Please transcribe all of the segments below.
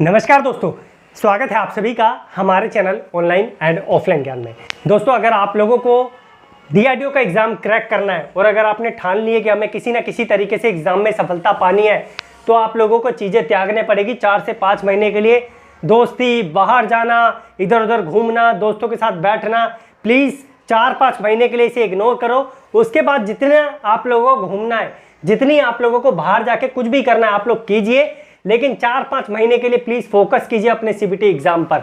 नमस्कार दोस्तों, स्वागत है आप सभी का हमारे चैनल ऑनलाइन एंड ऑफलाइन ज्ञान में। दोस्तों, अगर आप लोगों को डीआरडीओ का एग्ज़ाम क्रैक करना है और अगर आपने ठान ली है कि हमें किसी ना किसी तरीके से एग्ज़ाम में सफलता पानी है, तो आप लोगों को चीज़ें त्यागने पड़ेगी। 4 से 5 महीने के लिए दोस्ती, बाहर जाना, इधर उधर घूमना, दोस्तों के साथ बैठना, प्लीज़ 4-5 महीने के लिए इसे इग्नोर करो। उसके बाद जितना आप लोगों को घूमना है, जितनी आप लोगों को बाहर जाके कुछ भी करना है, आप लोग कीजिए, लेकिन 4-5 महीने के लिए प्लीज़ फोकस कीजिए अपने सीबीटी एग्ज़ाम पर।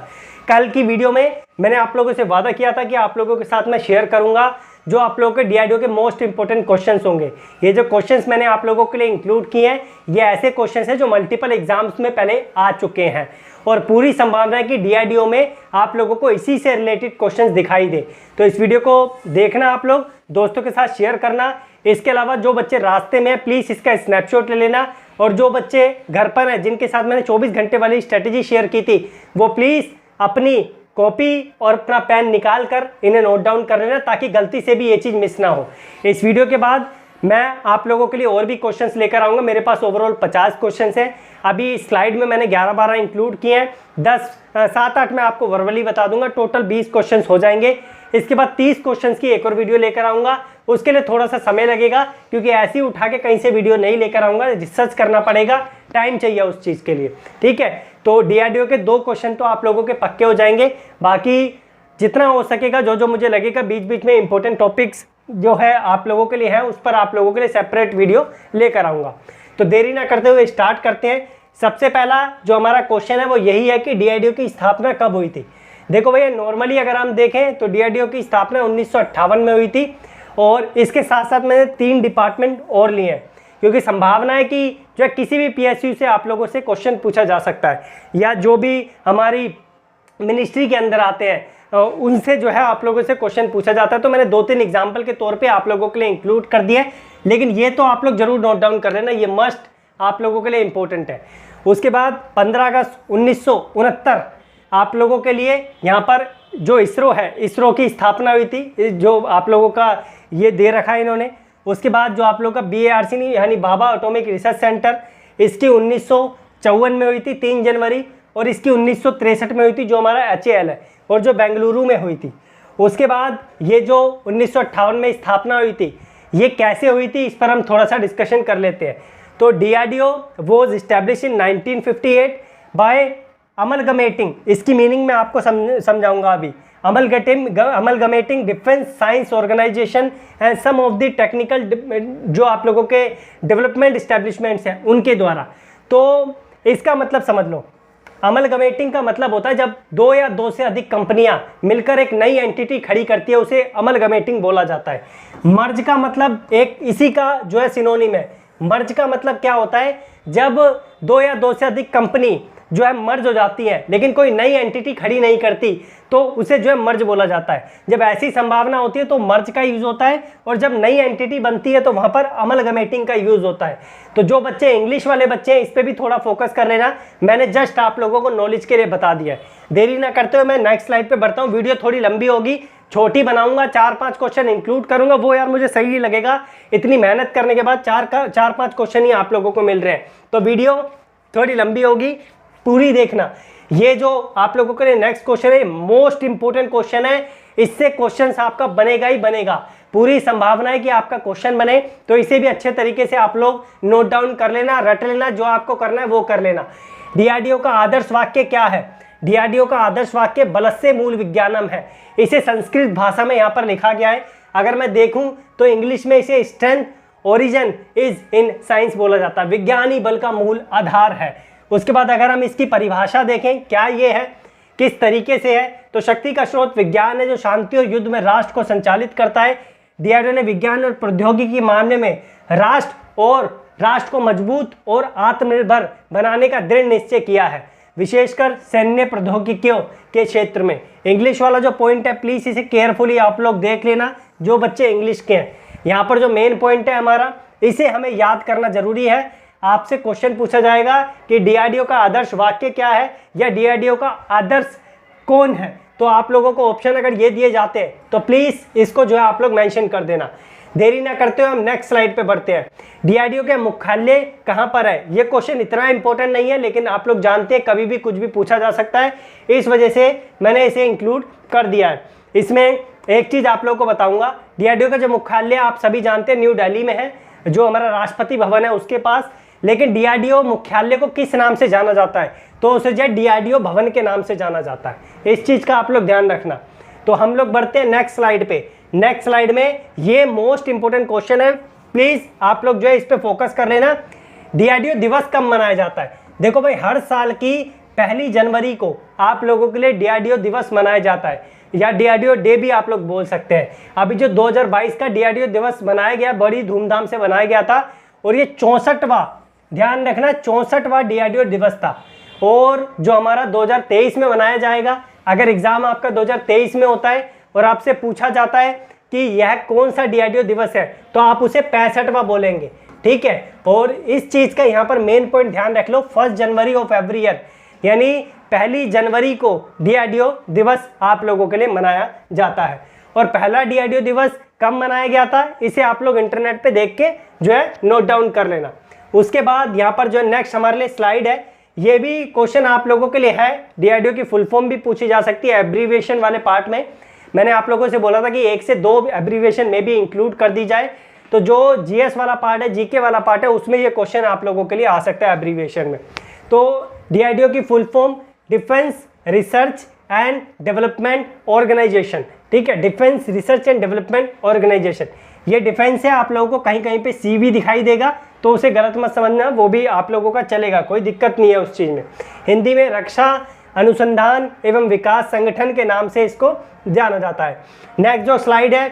कल की वीडियो में मैंने आप लोगों से वादा किया था कि आप लोगों के साथ मैं शेयर करूंगा जो आप लोगों के डीआरडीओ के मोस्ट इंपॉर्टेंट क्वेश्चंस होंगे। ये जो क्वेश्चंस मैंने आप लोगों के लिए इंक्लूड किए हैं, ये ऐसे क्वेश्चंस हैं जो मल्टीपल एग्जाम्स में पहले आ चुके हैं और पूरी संभावना है कि डीआरडीओ में आप लोगों को इसी से रिलेटेड क्वेश्चंस दिखाई दे। तो इस वीडियो को देखना, आप लोग दोस्तों के साथ शेयर करना। इसके अलावा जो बच्चे रास्ते में, प्लीज़ इसका स्नैपशॉट ले लेना, और जो बच्चे घर पर हैं जिनके साथ मैंने 24 घंटे वाली स्ट्रेटेजी शेयर की थी, वो प्लीज़ अपनी कॉपी और अपना पेन निकाल कर इन्हें नोट डाउन कर लेना, ताकि गलती से भी ये चीज़ मिस ना हो। इस वीडियो के बाद मैं आप लोगों के लिए और भी क्वेश्चंस लेकर आऊँगा। मेरे पास ओवरऑल 50 क्वेश्चंस हैं। अभी स्लाइड में मैंने 11-12 इंक्लूड किए हैं। 7-8 मैं आपको वर्बली बता दूंगा। टोटल 20 क्वेश्चंस हो जाएंगे। इसके बाद 30 क्वेश्चंस की एक और वीडियो लेकर आऊँगा। उसके लिए थोड़ा सा समय लगेगा, क्योंकि ऐसे ही उठा के कहीं से वीडियो नहीं लेकर आऊँगा, रिसर्च करना पड़ेगा, टाइम चाहिए उस चीज़ के लिए, ठीक है। तो डीआरडीओ के 2 क्वेश्चन तो आप लोगों के पक्के हो जाएंगे। बाकी जितना हो सकेगा, जो मुझे लगेगा बीच बीच में इंपॉर्टेंट टॉपिक्स जो है आप लोगों के लिए है, उस पर आप लोगों के लिए सेपरेट वीडियो लेकर आऊँगा। तो देरी ना करते हुए स्टार्ट करते हैं। सबसे पहला जो हमारा क्वेश्चन है वो यही है कि डीआरडीओ की स्थापना कब हुई थी। देखो भैया, नॉर्मली अगर हम देखें तो डीआरडीओ की स्थापना 1958 में हुई थी, और इसके साथ साथ मैंने 3 डिपार्टमेंट और लिए हैं, क्योंकि संभावना है कि जो है किसी भी पीएसयू से आप लोगों से क्वेश्चन पूछा जा सकता है, या जो भी हमारी मिनिस्ट्री के अंदर आते हैं उनसे जो है आप लोगों से क्वेश्चन पूछा जाता है। तो मैंने 2-3 एग्जाम्पल के तौर पे आप लोगों के लिए इंक्लूड कर दिया है, लेकिन ये तो आप लोग जरूर नोट डाउन कर लेना, ये मस्ट आप लोगों के लिए इंपॉर्टेंट है। उसके बाद 15 अगस्त 1969 आप लोगों के लिए यहाँ पर जो इसरो है, इसरो की स्थापना हुई थी, जो आप लोगों का ये दे रखा है इन्होंने। उसके बाद जो आप लोगों का BARC यानी भाभा एटॉमिक रिसर्च सेंटर, इसकी 1954 में हुई थी 3 जनवरी, और इसकी 1963 में हुई थी जो हमारा HAL है, और जो बेंगलुरु में हुई थी। उसके बाद ये जो 1958 में स्थापना हुई थी, ये कैसे हुई थी, इस पर हम थोड़ा सा डिस्कशन कर लेते हैं। तो DRDO was establish in 1958 by amalgamating. इसकी मीनिंग मैं आपको समझाऊंगा अभी। Amalgamating defence science organisation and some of the technical जो आप लोगों के डेवलपमेंट इस्टेब्लिशमेंट्स हैं उनके द्वारा। तो इसका मतलब समझ लो, अमलगमेटिंग का मतलब होता है जब 2 या 2 से अधिक कंपनियां मिलकर एक नई एंटिटी खड़ी करती है, उसे अमलगमेटिंग बोला जाता है। मर्ज का मतलब एक इसी का जो है सिनोनिम है। मर्ज का मतलब क्या होता है, जब 2 या 2 से अधिक कंपनी जो है मर्ज हो जाती है, लेकिन कोई नई एंटिटी खड़ी नहीं करती, तो उसे जो है मर्ज बोला जाता है। जब ऐसी संभावना होती है तो मर्ज का यूज होता है, और जब नई एंटिटी बनती है तो वहां पर अमलगमेटिंग का यूज होता है। तो जो बच्चे इंग्लिश वाले बच्चे हैं, इस पर भी थोड़ा फोकस कर लेना। मैंने जस्ट आप लोगों को नॉलेज के लिए बता दिया है। देरी ना करते हुए मैं नेक्स्ट स्लाइड पे बढ़ता हूँ। वीडियो थोड़ी लंबी होगी, छोटी बनाऊंगा, 4-5 क्वेश्चन इंक्लूड करूंगा। वो यार मुझे सही नहीं लगेगा, इतनी मेहनत करने के बाद 4-5 क्वेश्चन ही आप लोगों को मिल रहे हैं, तो वीडियो थोड़ी लंबी होगी, पूरी देखना। ये जो आप लोगों के लिए नेक्स्ट क्वेश्चन है, मोस्ट इंपोर्टेंट क्वेश्चन है। इससे क्वेश्चन आपका बनेगा ही बनेगा। पूरी संभावना है कि आपका क्वेश्चन बने, तो इसे भी अच्छे तरीके से आप लोग नोट डाउन कर लेना, रट लेना, जो आपको करना है वो कर लेना। डीआरडीओ का आदर्श वाक्य क्या है? डीआरडीओ का आदर्श वाक्य बलस्य मूल विज्ञानम है। इसे संस्कृत भाषा में यहाँ पर लिखा गया है। अगर मैं देखूं तो इंग्लिश में इसे strength origin is in science बोला जाता है। विज्ञान ही बल का मूल आधार है। उसके बाद अगर हम इसकी परिभाषा देखें, क्या ये है, किस तरीके से है, तो शक्ति का स्रोत विज्ञान है जो शांति और युद्ध में राष्ट्र को संचालित करता है। डीआरडीओ ने विज्ञान और प्रौद्योगिकी के मामले में राष्ट्र को मजबूत और आत्मनिर्भर बनाने का दृढ़ निश्चय किया है, विशेषकर सैन्य प्रौद्योगिकियों के क्षेत्र में। इंग्लिश वाला जो पॉइंट है, प्लीज इसे केयरफुली आप लोग देख लेना, जो बच्चे इंग्लिश के हैं। यहाँ पर जो मेन पॉइंट है हमारा, इसे हमें याद करना जरूरी है। आपसे क्वेश्चन पूछा जाएगा कि डीआरडीओ का आदर्श वाक्य क्या है, या डीआरडीओ का आदर्श कौन है। तो आप लोगों को ऑप्शन अगर ये दिए जाते हैं तो प्लीज इसको जो है आप लोग मेंशन कर देना। देरी ना करते हुए हम नेक्स्ट स्लाइड पे बढ़ते हैं। डीआरडीओ के मुख्यालय कहाँ पर है? ये क्वेश्चन इतना इंपॉर्टेंट नहीं है, लेकिन आप लोग जानते हैं कभी भी कुछ भी पूछा जा सकता है, इस वजह से मैंने इसे इंक्लूड कर दिया है। इसमें एक चीज़ आप लोगों को बताऊंगा, डीआरडीओ का जो मुख्यालय आप सभी जानते हैं न्यू दिल्ली में है, जो हमारा राष्ट्रपति भवन है उसके पास। लेकिन डीआरडीओ मुख्यालय को किस नाम से जाना जाता है? तो उसे जो डीआरडीओ भवन के नाम से जाना जाता है। इस चीज़ का आप लोग ध्यान रखना। तो हम लोग बढ़ते हैं नेक्स्ट स्लाइड पे। नेक्स्ट स्लाइड में ये मोस्ट इंपोर्टेंट क्वेश्चन है, प्लीज़ आप लोग जो है इस पे फोकस कर लेना। डीआरडीओ दिवस कब मनाया जाता है? देखो भाई, हर साल की 1 जनवरी को आप लोगों के लिए डीआरडीओ दिवस मनाया जाता है, या डीआरडीओ डे भी आप लोग बोल सकते हैं। अभी जो 2022 का डीआरडीओ दिवस मनाया गया, बड़ी धूमधाम से मनाया गया था, और ये 64वां, ध्यान रखना, 64वां डीआरडीओ दिवस था। और जो हमारा 2023 में मनाया जाएगा, अगर एग्जाम आपका 2023 में होता है और आपसे पूछा जाता है कि यह कौन सा डीआरडीओ दिवस है, तो आप उसे 65वां बोलेंगे, ठीक है। और इस चीज़ का यहाँ पर मेन पॉइंट ध्यान रख लो, 1 जनवरी ऑफ एवरी ईयर, यानी 1 जनवरी को डीआरडीओ दिवस आप लोगों के लिए मनाया जाता है। और पहला डीआरडीओ दिवस कब मनाया गया था, इसे आप लोग इंटरनेट पे देख के जो है नोट डाउन कर लेना। उसके बाद यहाँ पर जो नेक्स्ट हमारे लिए स्लाइड है, ये भी क्वेश्चन आप लोगों के लिए है। डीआरडीओ की फुल फॉर्म भी पूछी जा सकती है एब्रीविएशन वाले पार्ट में। मैंने आप लोगों से बोला था कि 1 से 2 एब्रीविएशन में भी इंक्लूड कर दी जाए, तो जो जीएस वाला पार्ट है, जीके वाला पार्ट है, उसमें ये क्वेश्चन आप लोगों के लिए आ सकता है एब्रीविएशन में। तो डीआरडीओ की full form defence research and development organisation, ठीक है, defence research and development organisation. ये डिफेंस है, आप लोगों को कहीं कहीं पे सी भी दिखाई देगा, तो उसे गलत मत समझना, वो भी आप लोगों का चलेगा, कोई दिक्कत नहीं है उस चीज़ में। हिंदी में रक्षा अनुसंधान एवं विकास संगठन के नाम से इसको जाना जाता है। नेक्स्ट जो स्लाइड है,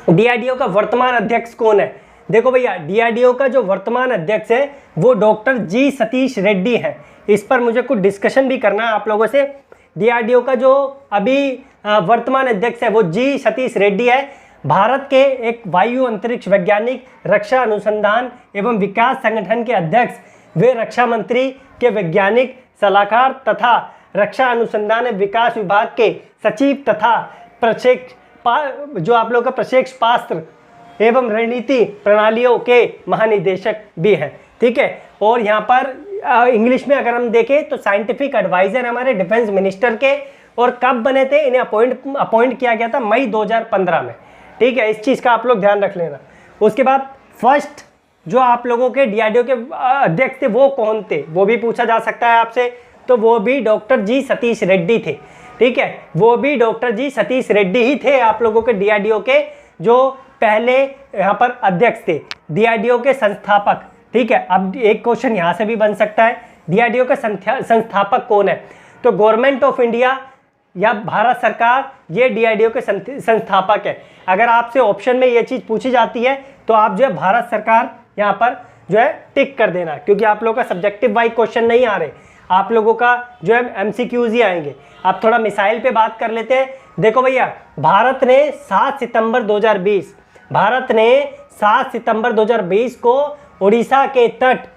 डीआरडीओ का वर्तमान अध्यक्ष कौन है? देखो भैया, डीआरडीओ का जो वर्तमान अध्यक्ष है वो डॉक्टर जी सतीश रेड्डी है। इस पर मुझे कुछ डिस्कशन भी करना है आप लोगों से। डीआरडीओ का जो अभी वर्तमान अध्यक्ष है वो जी सतीश रेड्डी है। भारत के एक वायु अंतरिक्ष वैज्ञानिक, रक्षा अनुसंधान एवं विकास संगठन के अध्यक्ष, वे रक्षा मंत्री के वैज्ञानिक सलाहकार तथा रक्षा अनुसंधान एवं विकास विभाग के सचिव तथा जो आप लोग का प्रशिक्षक पात्र एवं रणनीति प्रणालियों के महानिदेशक भी हैं, ठीक है। और यहाँ पर इंग्लिश में अगर हम देखें तो साइंटिफिक एडवाइजर हमारे डिफेंस मिनिस्टर के, और कब बने थे, इन्हें अपॉइंट किया गया था मई 2015 में, ठीक है। इस चीज़ का आप लोग ध्यान रख लेना। उसके बाद फर्स्ट जो आप लोगों के डीआरडीओ के अध्यक्ष थे वो कौन थे, वो भी पूछा जा सकता है आपसे, तो वो भी डॉक्टर जी सतीश रेड्डी थे, ठीक है। वो भी डॉक्टर जी सतीश रेड्डी ही थे आप लोगों के डीआरडीओ के जो पहले यहाँ पर अध्यक्ष थे, डीआरडीओ के संस्थापक, ठीक है। अब एक क्वेश्चन यहाँ से भी बन सकता है, डीआरडीओ के संस्थापक कौन है? तो गवर्नमेंट ऑफ इंडिया या भारत सरकार, ये डीआरडीओ के संस्थापक है। अगर आपसे ऑप्शन में ये चीज़ पूछी जाती है तो आप जो है भारत सरकार यहाँ पर जो है टिक कर देना, क्योंकि आप लोगों का सब्जेक्टिव वाइज क्वेश्चन नहीं आ रहे, आप लोगों का जो है एमसीक्यूज ही आएंगे। आप थोड़ा मिसाइल पे बात कर लेते हैं। देखो भैया, भारत ने 7 सितंबर 2020 को उड़ीसा के तट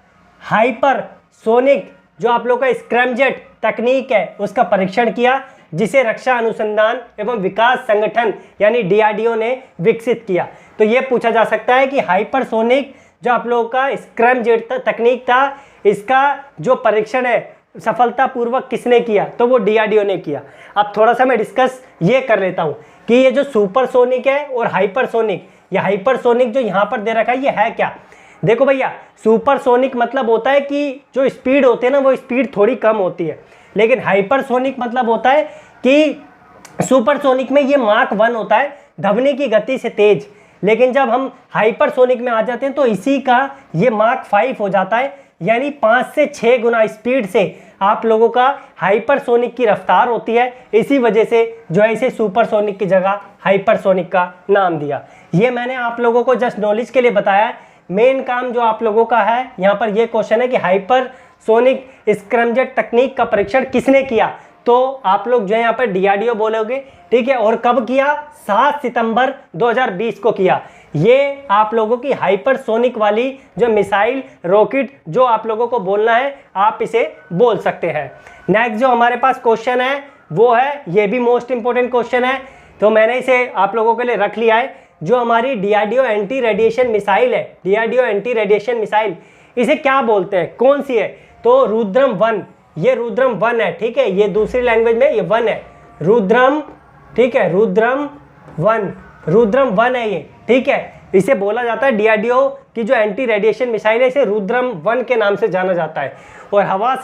हाइपरसोनिक जो आप लोग का स्क्रैमजेट तकनीक है उसका परीक्षण किया, जिसे रक्षा अनुसंधान एवं विकास संगठन यानी डीआरडीओ ने विकसित किया। तो ये पूछा जा सकता है कि हाइपरसोनिक जो आप लोगों का स्क्रैमजेट तकनीक था, इसका जो परीक्षण है सफलतापूर्वक किसने किया? तो वो डीआरडीओ ने किया। अब थोड़ा सा मैं डिस्कस ये कर लेता हूँ कि ये जो सुपरसोनिक है और हाइपरसोनिक, ये हाइपरसोनिक जो यहाँ पर दे रखा है ये है क्या? देखो भैया, सुपरसोनिक मतलब होता है कि जो स्पीड होती है ना वो स्पीड थोड़ी कम होती है, लेकिन हाइपरसोनिक मतलब होता है कि सुपरसोनिक में ये माक 1 होता है, ध्वनि की गति से तेज, लेकिन जब हम हाइपरसोनिक में आ जाते हैं तो इसी का ये माक 5 हो जाता है, यानी 5 से 6 गुना स्पीड से आप लोगों का हाइपरसोनिक की रफ्तार होती है। इसी वजह से जो है इसे सुपरसोनिक की जगह हाइपरसोनिक का नाम दिया। ये मैंने आप लोगों को जस्ट नॉलेज के लिए बताया। मेन काम जो आप लोगों का है यहाँ पर ये क्वेश्चन है कि हाइपरसोनिक स्क्रैमजेट तकनीक का परीक्षण किसने किया? तो आप लोग जो है यहाँ पर डीआरडीओ बोलोगे, ठीक है। और कब किया? 7 सितंबर 2020 को किया। ये आप लोगों की हाइपरसोनिक वाली जो मिसाइल रॉकेट जो आप लोगों को बोलना है आप इसे बोल सकते हैं। नेक्स्ट जो हमारे पास क्वेश्चन है वो है, ये भी मोस्ट इंपोर्टेंट क्वेश्चन है, तो मैंने इसे आप लोगों के लिए रख लिया है। जो हमारी डीआरडीओ एंटी रेडिएशन मिसाइल है, डीआरडीओ एंटी रेडिएशन मिसाइल, इसे क्या बोलते हैं, कौन सी है? तो रुद्रम 1, ये रुद्रम 1 है, ठीक है, ये दूसरी लैंग्वेज में ये 1 है, रुद्रम, ठीक है, रुद्रम 1, रुद्रम 1 है ये, ठीक है। इसे बोला जाता है डीआरडीओ की जो एंटी रेडिएशन मिसाइल है, इसे रुद्रम 1 के नाम से जाना जाता है। और हवा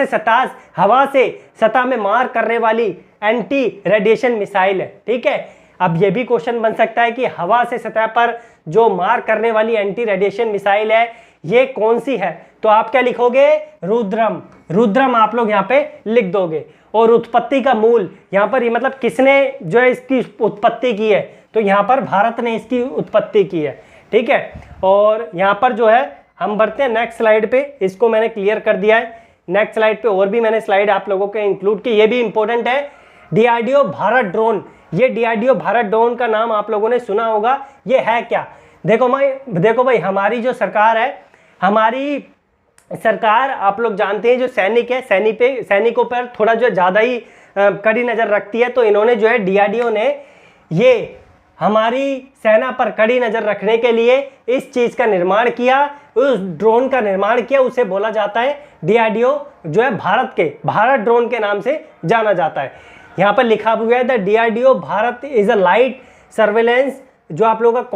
से सतह में मार करने वाली एंटी रेडिएशन मिसाइल है, ठीक है। अब ये भी क्वेश्चन बन सकता है कि हवा से सतह पर जो मार करने वाली एंटी रेडिएशन मिसाइल है ये कौन सी है? तो आप क्या लिखोगे? रुद्रम, रुद्रम आप लोग यहाँ पे लिख दोगे। और उत्पत्ति का मूल यहाँ पर, ये मतलब किसने जो है इसकी उत्पत्ति की है? तो यहाँ पर भारत ने इसकी उत्पत्ति की है, ठीक है। और यहाँ पर जो है हम बढ़ते हैं नेक्स्ट स्लाइड पे, इसको मैंने क्लियर कर दिया है। नेक्स्ट स्लाइड पे और भी मैंने स्लाइड आप लोगों के इंक्लूड की, ये भी इंपॉर्टेंट है। डीआरडीओ भारत ड्रोन, ये डीआरडीओ भारत ड्रोन का नाम आप लोगों ने सुना होगा, ये है क्या? देखो भाई हमारी जो सरकार है, हमारी सरकार आप लोग जानते हैं जो सैनिक है, सैनिकों पर थोड़ा जो ज़्यादा ही कड़ी नज़र रखती है। तो इन्होंने जो है डीआरडीओ ने ये हमारी सेना पर कड़ी नज़र रखने के लिए इस चीज़ का निर्माण किया, उस ड्रोन का निर्माण किया, उसे बोला जाता है डीआरडीओ जो है भारत ड्रोन के नाम से जाना जाता है। यहाँ पर लिखा हुआ है the DRDO Bharat is a light surveillance, जो आप लोगों का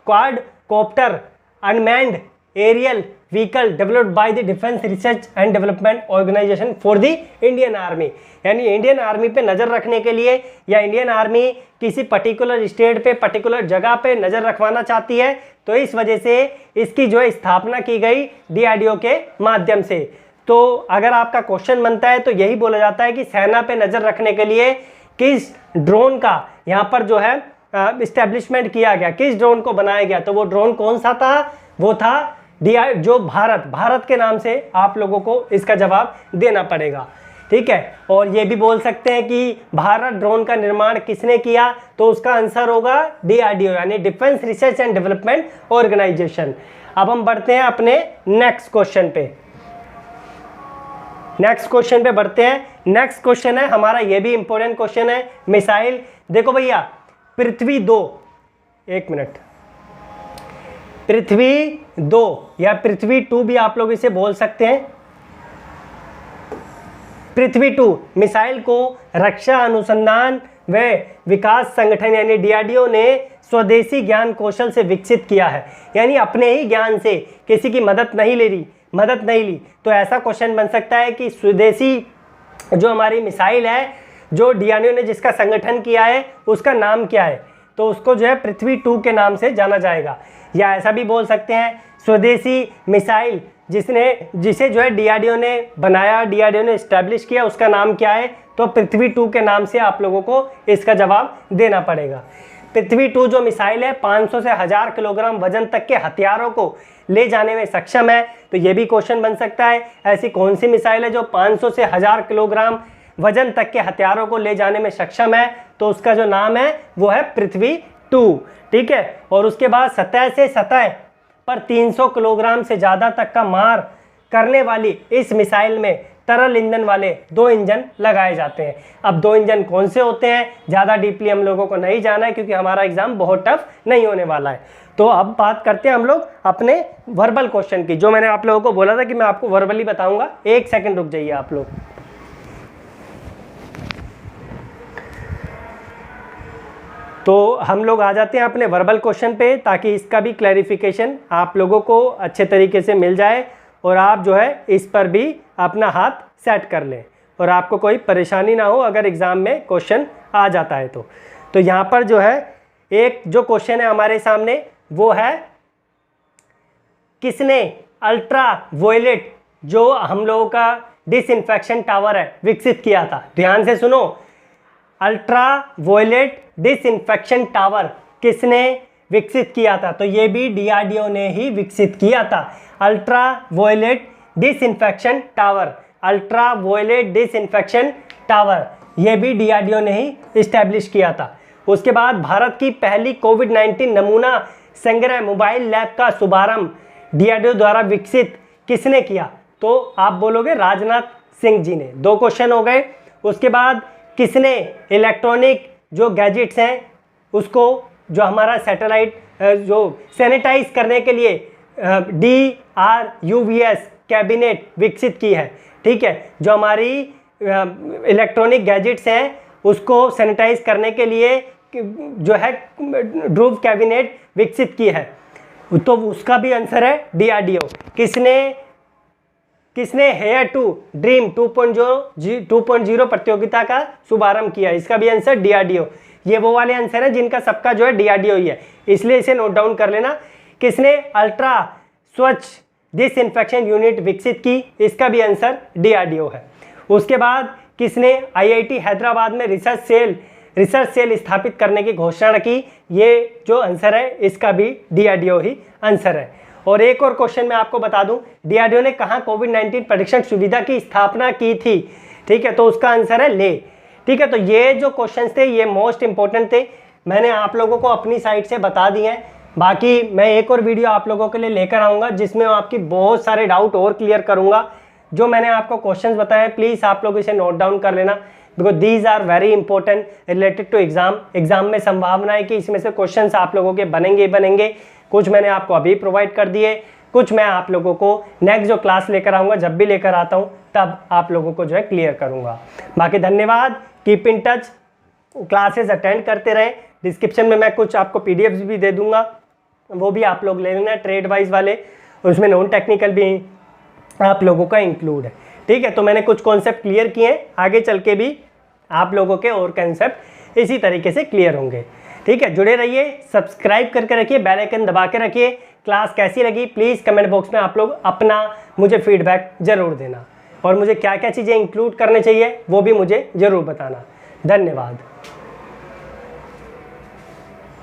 quadcopter unmanned aerial vehicle developed by the defence research and development organisation for the Indian army. यानी इंडियन आर्मी पे नज़र रखने के लिए, या इंडियन आर्मी किसी पर्टिकुलर स्टेट पे, पर्टिकुलर जगह पे नज़र रखवाना चाहती है, तो इस वजह से इसकी जो है स्थापना की गई डीआरडीओ के माध्यम से। तो अगर आपका क्वेश्चन बनता है तो यही बोला जाता है कि सेना पे नज़र रखने के लिए किस ड्रोन का यहाँ पर जो है इस्टेब्लिशमेंट किया गया, किस ड्रोन को बनाया गया? तो वो ड्रोन कौन सा था? वो था जो भारत के नाम से आप लोगों को इसका जवाब देना पड़ेगा, ठीक है। और ये भी बोल सकते हैं कि भारत ड्रोन का निर्माण किसने किया? तो उसका आंसर होगा डीआरडीओ, यानी defence research and development organisation. अब हम बढ़ते हैं अपने नेक्स्ट क्वेश्चन पे, बढ़ते हैं। नेक्स्ट क्वेश्चन है हमारा, ये भी इंपॉर्टेंट क्वेश्चन है, मिसाइल। देखो भैया पृथ्वी 2, एक मिनट, पृथ्वी 2 या पृथ्वी 2 भी आप लोग इसे बोल सकते हैं। पृथ्वी 2 मिसाइल को रक्षा अनुसंधान व विकास संगठन यानी डीआरडीओ ने स्वदेशी ज्ञान कौशल से विकसित किया है, यानी अपने ही ज्ञान से, किसी की मदद नहीं ली। तो ऐसा क्वेश्चन बन सकता है कि स्वदेशी जो हमारी मिसाइल है, जो डीआरडीओ ने जिसका संगठन किया है, उसका नाम क्या है? तो उसको जो है पृथ्वी 2 के नाम से जाना जाएगा। या ऐसा भी बोल सकते हैं स्वदेशी मिसाइल जिसे जो है डीआरडीओ ने बनाया, डीआरडीओ ने इस्टेब्लिश किया, उसका नाम क्या है? तो पृथ्वी 2 के नाम से आप लोगों को इसका जवाब देना पड़ेगा। पृथ्वी 2 जो मिसाइल है 500 से 1000 किलोग्राम वजन तक के हथियारों को ले जाने में सक्षम है। तो ये भी क्वेश्चन बन सकता है, ऐसी कौन सी मिसाइल है जो 500 से 1000 किलोग्राम वजन तक के हथियारों को ले जाने में सक्षम है? तो उसका जो नाम है वो है पृथ्वी 2, ठीक है। और उसके बाद सतह से सतह पर 300 किलोग्राम से ज़्यादा तक का मार करने वाली इस मिसाइल में तरल ईंधन वाले 2 इंजन लगाए जाते हैं। अब 2 इंजन कौन से होते हैं ज़्यादा डीपली हम लोगों को नहीं जाना है, क्योंकि हमारा एग्जाम बहुत टफ नहीं होने वाला है। तो अब बात करते हैं हम लोग अपने वर्बल क्वेश्चन की, जो मैंने आप लोगों को बोला था कि मैं आपको वर्बली बताऊंगा। एक सेकंड रुक जाइए आप लोग। तो हम लोग आ जाते हैं अपने वर्बल क्वेश्चन पे, ताकि इसका भी क्लैरिफिकेशन आप लोगों को अच्छे तरीके से मिल जाए और आप जो है इस पर भी अपना हाथ सेट कर लें और आपको कोई परेशानी ना हो अगर एग्ज़ाम में क्वेश्चन आ जाता है। तो यहाँ पर जो है एक जो क्वेश्चन है हमारे सामने वो है, किसने अल्ट्रा वायलेट जो हम लोगों का डिसइंफेक्शन टावर है विकसित किया था? ध्यान से सुनो, अल्ट्रा वायलेट डिसइंफेक्शन टावर किसने विकसित किया था? तो ये भी डीआरडीओ ने ही विकसित किया था। Ultraviolet disinfection tower, ultraviolet disinfection tower, ये भी डीआरडीओ ने ही इस्टेब्लिश किया था। उसके बाद भारत की पहली कोविड-19 नमूना संग्रह मोबाइल लैब का शुभारंभ डीआरडीओ द्वारा विकसित किसने किया? तो आप बोलोगे राजनाथ सिंह जी ने। 2 क्वेश्चन हो गए। उसके बाद किसने इलेक्ट्रॉनिक जो गैजेट्स हैं उसको जो हमारा सैटेलाइट जो सैनिटाइज करने के लिए DRUVS कैबिनेट विकसित की है। ठीक है, जो हमारी इलेक्ट्रॉनिक गैजेट्स हैं उसको सैनिटाइज करने के लिए जो है ध्रुव कैबिनेट विकसित की है, तो उसका भी आंसर है DRDO। किसने हेयर टू ड्रीम 2.0 प्रतियोगिता का शुभारंभ किया, इसका भी आंसर DRDO। ये वो वाले आंसर है जिनका सबका जो है DRDO ही है, इसलिए इसे नोट डाउन कर लेना। किसने अल्ट्रा स्वच्छ डिसइंफेक्शन यूनिट विकसित की, इसका भी आंसर DRDO है। उसके बाद किसने IIT हैदराबाद में रिसर्च सेल स्थापित करने की घोषणा की, ये जो आंसर है इसका भी DRDO ही आंसर है। और एक और क्वेश्चन मैं आपको बता दूं, DRDO ने कहाँ कोविड-19 परीक्षण सुविधा की स्थापना की थी। ठीक है, तो उसका आंसर है ले। ठीक है, तो ये जो क्वेश्चंस थे ये मोस्ट इंपॉर्टेंट थे, मैंने आप लोगों को अपनी साइड से बता दिए हैं। बाकी मैं एक और वीडियो आप लोगों के लिए लेकर आऊँगा जिसमें मैं आपकी बहुत सारे डाउट और क्लियर करूँगा। जो मैंने आपको क्वेश्चंस बताए प्लीज़ आप लोग इसे नोट डाउन कर लेना, because these are very important related to exam में संभावना है कि इसमें से क्वेश्चंस आप लोगों के बनेंगे। कुछ मैंने आपको अभी प्रोवाइड कर दिए, कुछ मैं आप लोगों को नेक्स्ट जो क्लास लेकर आऊँगा, जब भी लेकर आता हूँ तब आप लोगों को जो है क्लियर करूँगा। बाकी धन्यवाद, keep in touch, classes attend करते रहें। डिस्क्रिप्शन में मैं कुछ आपको PDFs भी दे दूँगा, वो भी आप लोग ले लेना, ट्रेड वाइज वाले, उसमें नॉन टेक्निकल भी आप लोगों का इंक्लूड है। ठीक है, तो मैंने कुछ कॉन्सेप्ट क्लियर किए हैं, आगे चल के भी आप लोगों के और कॉन्सेप्ट इसी तरीके से क्लियर होंगे। ठीक है, जुड़े रहिए, सब्सक्राइब करके रखिए, बेल आइकन दबा के रखिए। क्लास कैसी लगी प्लीज़ कमेंट बॉक्स में आप लोग अपना मुझे फीडबैक ज़रूर देना, और मुझे क्या क्या चीज़ें इंक्लूड करने चाहिए वो भी मुझे ज़रूर बताना। धन्यवाद।